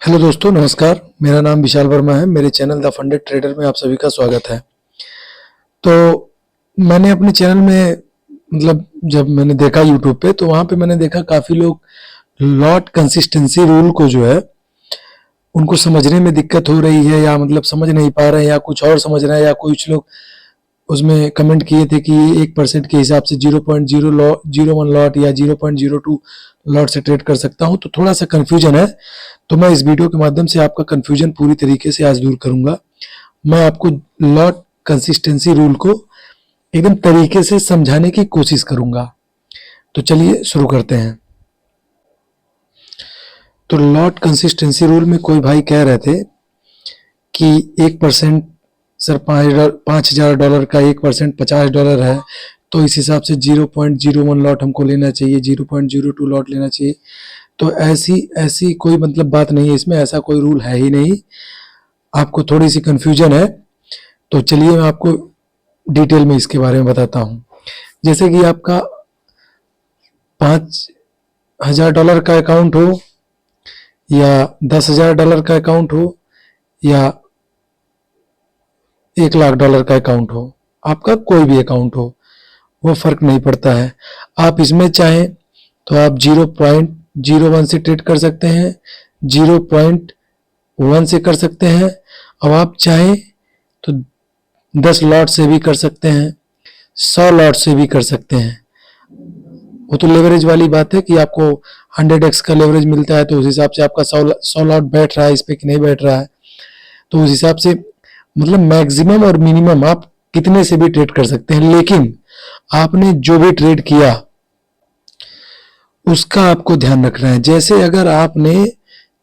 Hello दोस्तों, नमस्कार। मेरा नाम विशाल वर्मा है। मेरे चैनल द फंडेड ट्रेडर में आप सभी का स्वागत है। तो मैंने अपने चैनल में जब मैंने देखा यूट्यूब पे, तो वहाँ पे मैंने देखा काफ़ी लोग लॉट कंसिस्टेंसी रूल को जो है उनको समझने में दिक्कत हो रही है, या समझ नहीं पा रहे हैं, या कुछ और समझ रहे हैं, या कुछ लोग उसमें कमेंट किए थे कि 1% के हिसाब से 0.01 लॉट या 0.02 लॉट से ट्रेड कर सकता हूं। तो थोड़ा सा कन्फ्यूजन है, तो मैं इस वीडियो के माध्यम से आपका कन्फ्यूजन पूरी तरीके से आज दूर करूंगा। मैं आपको लॉट कंसिस्टेंसी रूल को एकदम तरीके से समझाने की कोशिश करूंगा। तो चलिए शुरू करते हैं। तो लॉट कंसिस्टेंसी रूल में कोई भाई कह रहे थे कि 1% सर $5,000 का 1% $50 है, तो इस हिसाब से 0.01 लॉट हमको लेना चाहिए, 0.02 लॉट लेना चाहिए। तो ऐसी कोई बात नहीं है, इसमें ऐसा कोई रूल है ही नहीं। आपको थोड़ी सी कन्फ्यूजन है, तो चलिए मैं आपको डिटेल में इसके बारे में बताता हूँ। जैसे कि आपका $5,000 का अकाउंट हो, या $10,000 का अकाउंट हो, या $1,00,000 का अकाउंट हो, आपका कोई भी अकाउंट हो, वो फर्क नहीं पड़ता है। आप इसमें चाहें तो आप 0.01 से ट्रेड कर सकते हैं, 0.1 से कर सकते हैं, अब आप चाहें तो 10 लॉट से भी कर सकते हैं, 100 लॉट से भी कर सकते हैं। वो तो लेवरेज वाली बात है कि आपको 100x का लेवरेज मिलता है, तो उस हिसाब से आपका 100 लॉट बैठ रहा है इस पे कि नहीं बैठ रहा है, तो उस हिसाब से मैक्सिमम और मिनिमम आप कितने से भी ट्रेड कर सकते हैं। लेकिन आपने जो भी ट्रेड किया उसका आपको ध्यान रखना है। जैसे अगर आपने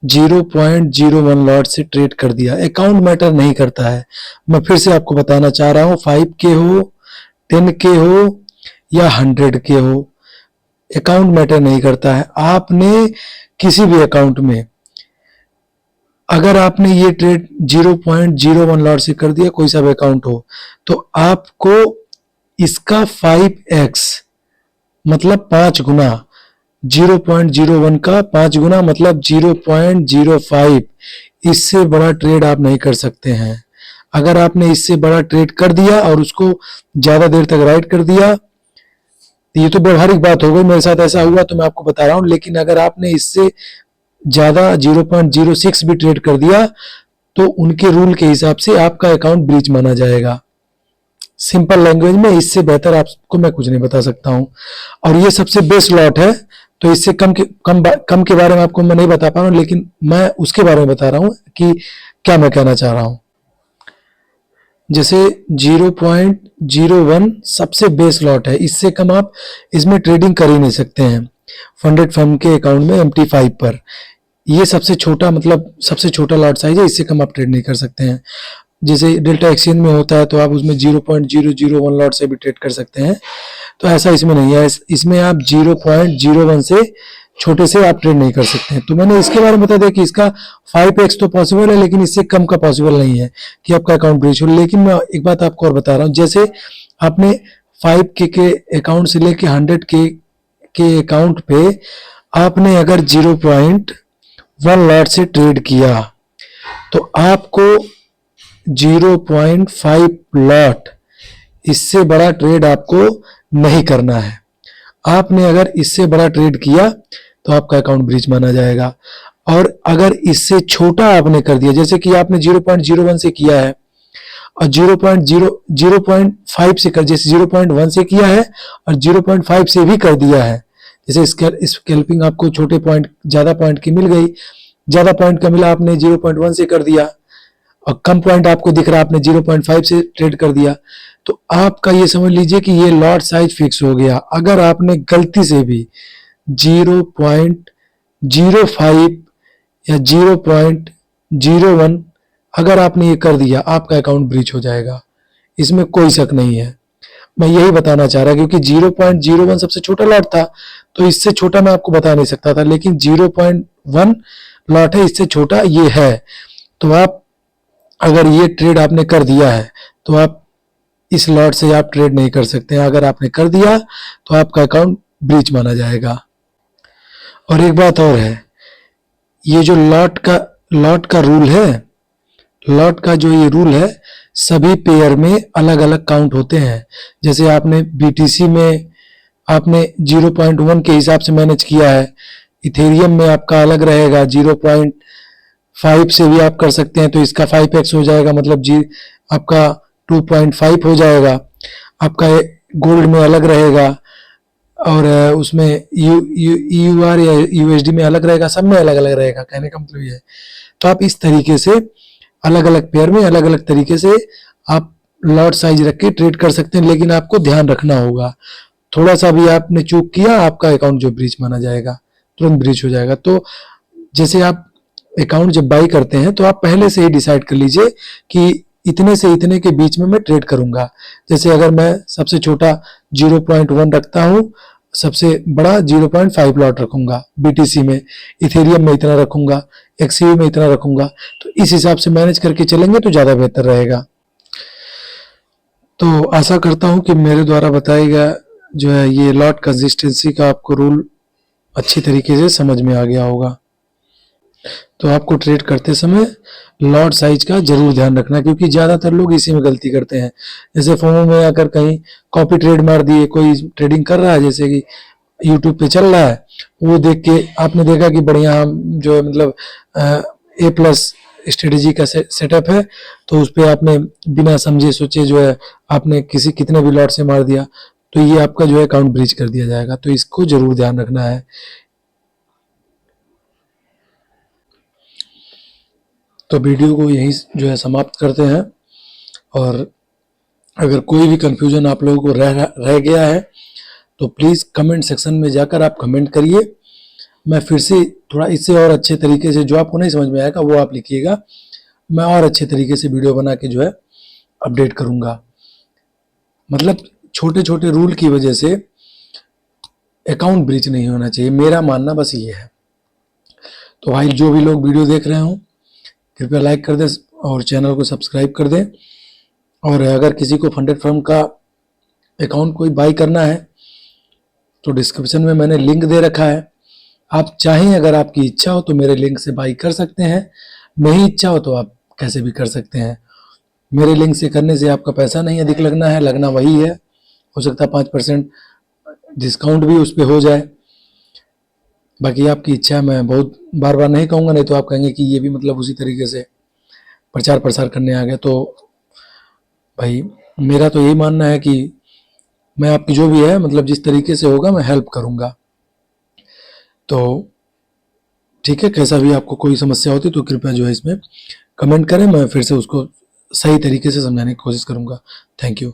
0.01 लॉट से ट्रेड कर दिया, अकाउंट मैटर नहीं करता है। मैं फिर से आपको बताना चाह रहा हूं, 5K हो, 10K हो, या 100K हो, अकाउंट मैटर नहीं करता है। आपने किसी भी अकाउंट में अगर आपने ये ट्रेड 0.01 लॉट से कर दिया, कोई सा भी अकाउंट हो, तो आपको इसका 5x 5 गुना, 0.01 का 5 गुना 0.05, इससे बड़ा ट्रेड आप नहीं कर सकते हैं। अगर आपने इससे बड़ा ट्रेड कर दिया और उसको ज्यादा देर तक राइड कर दिया, ये तो व्यवहारिक बात हो गई, मेरे साथ ऐसा हुआ तो मैं आपको बता रहा हूं। लेकिन अगर आपने इससे ज्यादा 0.06 भी ट्रेड कर दिया, तो उनके रूल के हिसाब से आपका अकाउंट ब्रीच माना जाएगा। सिंपल लैंग्वेज में इससे बेहतर आपको मैं कुछ नहीं बता सकता हूं। और ये सबसे बेस्ट लॉट है, तो इससे कम के बारे में आपको मैं नहीं बता पा रहा हूं, लेकिन मैं उसके बारे में बता रहा हूं कि क्या मैं कहना चाह रहा हूं। जैसे 0.01 सबसे बेस लॉट है, इससे कम आप इसमें ट्रेडिंग कर ही नहीं सकते हैं फंडेड फंड के अकाउंट में MT5 पर। ये सबसे छोटा सबसे छोटा लॉट साइज है, इससे कम आप ट्रेड नहीं कर सकते हैं। जैसे डेल्टा एक्सचेंज में होता है, तो आप उसमें 0.001 लॉट से भी ट्रेड कर सकते हैं, तो ऐसा इसमें नहीं है। इसमें आप 0.01 से छोटे से आप ट्रेड नहीं कर सकते हैं। तो मैंने इसके बारे में बता दिया कि इसका 5x तो पॉसिबल है, लेकिन इससे कम का पॉसिबल नहीं है कि आपका अकाउंट ब्रीच हो। लेकिन मैं एक बात आपको और बता रहा हूँ, जैसे आपने 5K के अकाउंट से लेके 100K के अकाउंट पे आपने अगर 0.1 लॉट से ट्रेड किया, तो आपको 0.5 लॉट, इससे बड़ा ट्रेड आपको नहीं करना है। आपने अगर इससे बड़ा ट्रेड किया तो आपका अकाउंट ब्रीच माना जाएगा। और अगर इससे छोटा आपने कर दिया, जैसे कि आपने 0.01 से किया है और 0.5 से कर, जैसे 0.1 से किया है और 0.5 से भी कर दिया है, जैसे स्कैल्पिंग आपको छोटे पॉइंट ज्यादा पॉइंट की मिल गई, ज्यादा पॉइंट का मिला, आपने 0.1 से कर दिया, और कम पॉइंट आपको दिख रहा, आपने 0.5 से ट्रेड कर दिया, तो आपका ये समझ लीजिए कि ये लॉट साइज फिक्स हो गया। अगर आपने गलती से भी 0.05 या 0.01 अगर आपने ये कर दिया, आपका अकाउंट ब्रीच हो जाएगा, इसमें कोई शक नहीं है। मैं यही बताना चाह रहा, क्योंकि 0.01 सबसे छोटा लॉट था, तो इससे छोटा मैं आपको बता नहीं सकता था, लेकिन 0.1 लॉट है, इससे छोटा ये है। तो आप अगर ये ट्रेड आपने कर दिया है, तो आप इस लॉट से आप ट्रेड नहीं कर सकते हैं। अगर आपने कर दिया तो आपका अकाउंट ब्रीच माना जाएगा। और एक बात और है, ये जो लॉट का लॉट का रूल है, लॉट का जो ये रूल है, सभी पेयर में अलग अलग काउंट होते हैं। जैसे आपने बीटीसी में आपने 0.1 के हिसाब से मैनेज किया है, इथेरियम में आपका अलग रहेगा, 0.5 से भी आप कर सकते हैं, तो इसका 5x हो जाएगा, मतलब जी आपका 2.5 हो जाएगा। आपका गोल्ड में अलग रहेगा, और उसमें यूआर या यूएसडी में अलग रहेगा, सब में अलग अलग रहेगा, कहने का मतलब ये है। तो आप इस तरीके से अलग अलग पेयर में अलग अलग तरीके से आप लॉट साइज रख के ट्रेड कर सकते हैं, लेकिन आपको ध्यान रखना होगा, थोड़ा सा भी आपने चूक किया, आपका अकाउंट जो ब्रीच माना जाएगा, तुरंत ब्रीच हो जाएगा। तो जैसे आप अकाउंट जब बाई करते हैं तो आप पहले से ही डिसाइड कर लीजिए कि इतने से इतने के बीच में मैं ट्रेड करूंगा। जैसे अगर मैं सबसे छोटा 0.1 रखता हूं, सबसे बड़ा 0.5 लॉट रखूंगा बीटीसी में, इथेरियम में इतना रखूंगा, एक्सयू में इतना रखूंगा, तो इस हिसाब से मैनेज करके चलेंगे तो ज्यादा बेहतर रहेगा। तो आशा करता हूं कि मेरे द्वारा बताया गया जो है ये लॉट कंसिस्टेंसी का आपको रूल अच्छी तरीके से समझ में आ गया होगा। तो आपको ट्रेड करते समय लॉट साइज का जरूर ध्यान रखना, क्योंकि ज्यादातर लोग इसी में गलती करते हैं। जैसे फोमो में आकर कहीं कॉपी ट्रेड मार दिए, कोई ट्रेडिंग कर रहा है, जैसे कि यूट्यूब पे चल रहा है, वो देख के आपने देखा कि बढ़िया जो है मतलब A+ स्ट्रेटेजी का सेटअप है, तो उस पर आपने बिना समझे सोचे जो है आपने कितने भी लॉट से मार दिया, तो ये आपका जो है अकाउंट ब्रीच कर दिया जाएगा। तो इसको जरूर ध्यान रखना है। तो वीडियो को यहीं जो है समाप्त करते हैं, और अगर कोई भी कंफ्यूजन आप लोगों को रह गया है तो प्लीज़ कमेंट सेक्शन में जाकर आप कमेंट करिए। मैं फिर से थोड़ा इससे और अच्छे तरीके से, जो आपको नहीं समझ में आएगा वो आप लिखिएगा, मैं और अच्छे तरीके से वीडियो बना के जो है अपडेट करूँगा। मतलब छोटे छोटे रूल की वजह से अकाउंट ब्रीच नहीं होना चाहिए, मेरा मानना बस ये है। तो भाई जो भी लोग वीडियो देख रहे हो कृपया लाइक कर दें और चैनल को सब्सक्राइब कर दें। और अगर किसी को फंडेड फर्म का अकाउंट कोई बाई करना है तो डिस्क्रिप्शन में मैंने लिंक दे रखा है, आप चाहें अगर आपकी इच्छा हो तो मेरे लिंक से बाई कर सकते हैं, नहीं इच्छा हो तो आप कैसे भी कर सकते हैं। मेरे लिंक से करने से आपका पैसा नहीं अधिक लगना है, लगना वही है, हो सकता है 5% डिस्काउंट भी उस पर हो जाए, बाकी आपकी इच्छा है। मैं बहुत बार बार नहीं कहूँगा, नहीं तो आप कहेंगे कि ये भी मतलब उसी तरीके से प्रचार प्रसार करने आ गया। तो भाई मेरा तो यही मानना है कि मैं आपकी जो भी है मतलब जिस तरीके से होगा मैं हेल्प करूँगा। तो ठीक है, कैसा भी आपको कोई समस्या होती तो कृपया जो है इसमें कमेंट करें, मैं फिर से उसको सही तरीके से समझाने की कोशिश करूँगा। Thank you.